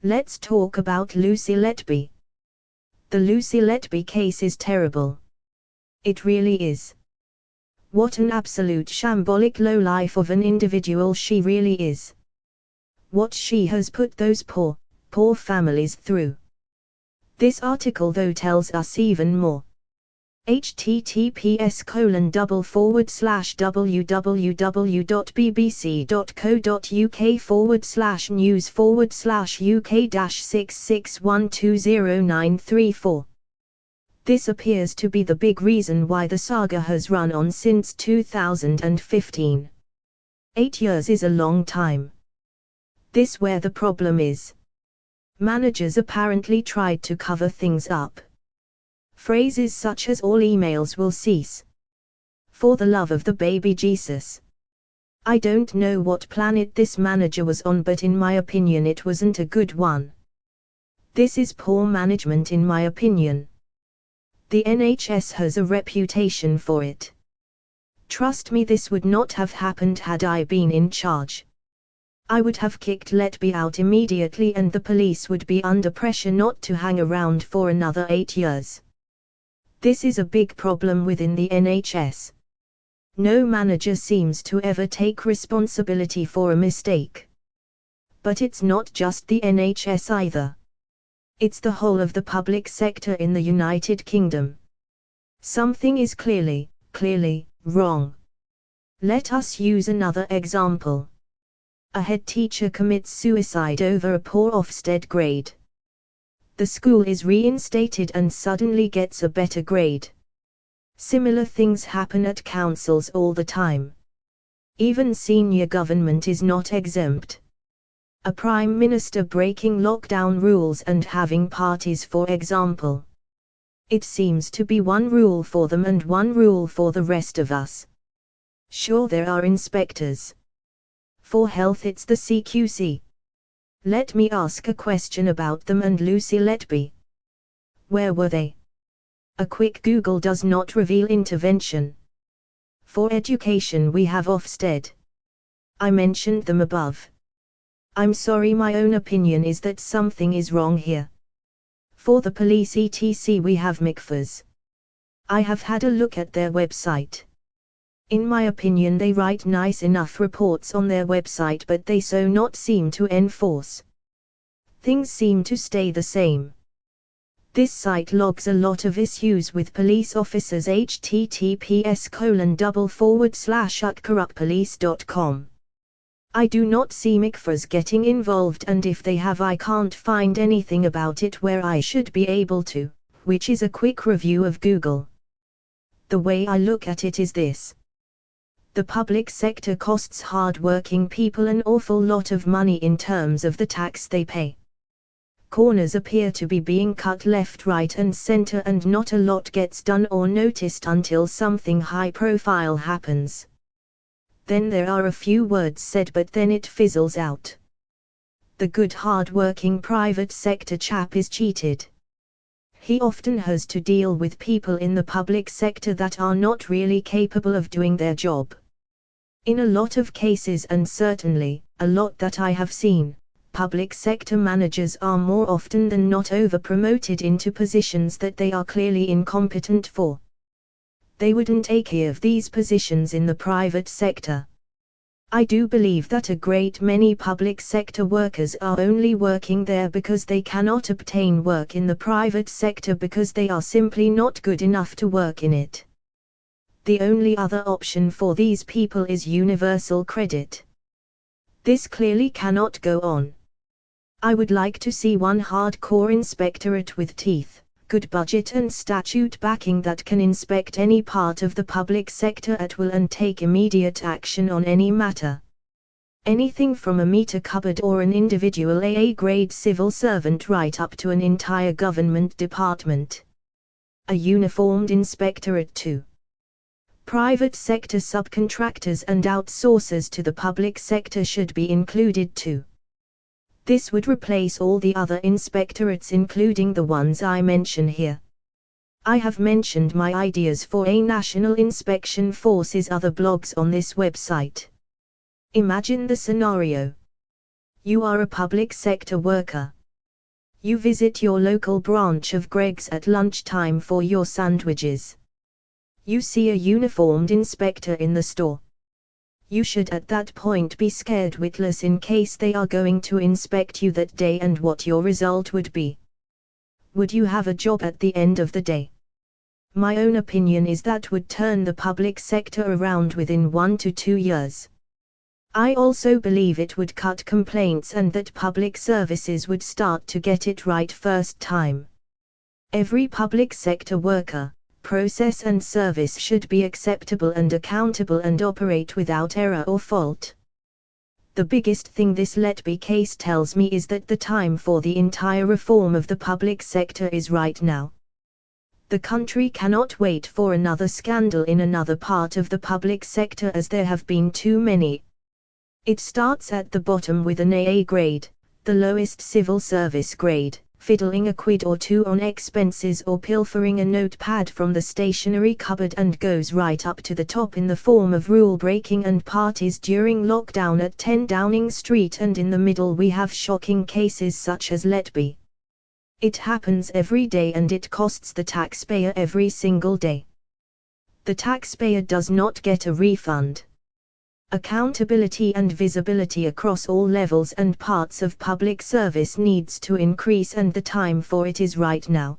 Let's talk about Lucy Letby. The Lucy Letby case is terrible. It really is. What an absolute shambolic lowlife of an individual she really is. What she has put those poor families through. This article though tells us even more. https://www.bbc.co.uk/news/UK-66120934. This appears to be the big reason why the saga has run on since 2015. 8 years is a long time. This where the problem is. Managers apparently tried to cover things up. Phrases such as all emails will cease. For the love of the baby Jesus. I don't know what planet this manager was on, but in my opinion it wasn't a good one. This is poor management in my opinion. The NHS has a reputation for it. Trust me, this would not have happened had I been in charge. I would have kicked Letby out immediately and the police would be under pressure not to hang around for another 8 years. This is a big problem within the NHS. No manager seems to ever take responsibility for a mistake. But it's not just the NHS either. It's the whole of the public sector in the United Kingdom. Something is clearly wrong. Let us use another example. A head teacher commits suicide over a poor Ofsted grade. The school is reinstated and suddenly gets a better grade. Similar things happen at councils all the time. Even senior government is not exempt. A prime minister breaking lockdown rules and having parties, for example. It seems to be one rule for them and one rule for the rest of us. Sure, there are inspectors. For health it's the CQC. Let me ask a question about them and Lucy Letby. Where were they? A quick Google does not reveal intervention. For education we have Ofsted. I mentioned them above. I'm sorry, my own opinion is that something is wrong here. For the police etc. we have McFers. I have had a look at their website. In my opinion they write nice enough reports on their website, but they so not seem to enforce. Things seem to stay the same. This site logs a lot of issues with police officers. https://ukkuruppolice.com. I do not see McFers getting involved, and if they have I can't find anything about it where I should be able to, which is a quick review of Google. The way I look at it is this. The public sector costs hard-working people an awful lot of money in terms of the tax they pay. Corners appear to be being cut left, right and center, and not a lot gets done or noticed until something high-profile happens. Then there are a few words said, but then it fizzles out. The good hard-working private sector chap is cheated. He often has to deal with people in the public sector that are not really capable of doing their job. In a lot of cases, and certainly a lot that I have seen, public sector managers are more often than not over-promoted into positions that they are clearly incompetent for. They wouldn't take care of these positions in the private sector. I do believe that a great many public sector workers are only working there because they cannot obtain work in the private sector because they are simply not good enough to work in it. The only other option for these people is universal credit. This clearly cannot go on. I would like to see one hardcore inspectorate with teeth, good budget and statute backing that can inspect any part of the public sector at will and take immediate action on any matter. Anything from a meter cupboard or an individual AA-grade civil servant right up to an entire government department. A uniformed inspectorate too. Private sector subcontractors and outsourcers to the public sector should be included too. This would replace all the other inspectorates, including the ones I mention here. I have mentioned my ideas for a national inspection force's other blogs on this website. Imagine the scenario. You are a public sector worker. You visit your local branch of Greggs at lunchtime for your sandwiches. You see a uniformed inspector in the store. You should at that point be scared witless in case they are going to inspect you that day and what your result would be. Would you have a job at the end of the day? My own opinion is that would turn the public sector around within 1 to 2 years. I also believe it would cut complaints and that public services would start to get it right first time. Every public sector worker, process and service should be acceptable and accountable and operate without error or fault. The biggest thing this Letby case tells me is that the time for the entire reform of the public sector is right now. The country cannot wait for another scandal in another part of the public sector, as there have been too many. It starts at the bottom with an AA grade, the lowest civil service grade, fiddling a quid or two on expenses or pilfering a notepad from the stationery cupboard, and goes right up to the top in the form of rule breaking and parties during lockdown at 10 Downing Street, and in the middle we have shocking cases such as Letby. It happens every day and it costs the taxpayer every single day. The taxpayer does not get a refund. Accountability and visibility across all levels and parts of public service needs to increase, and the time for it is right now.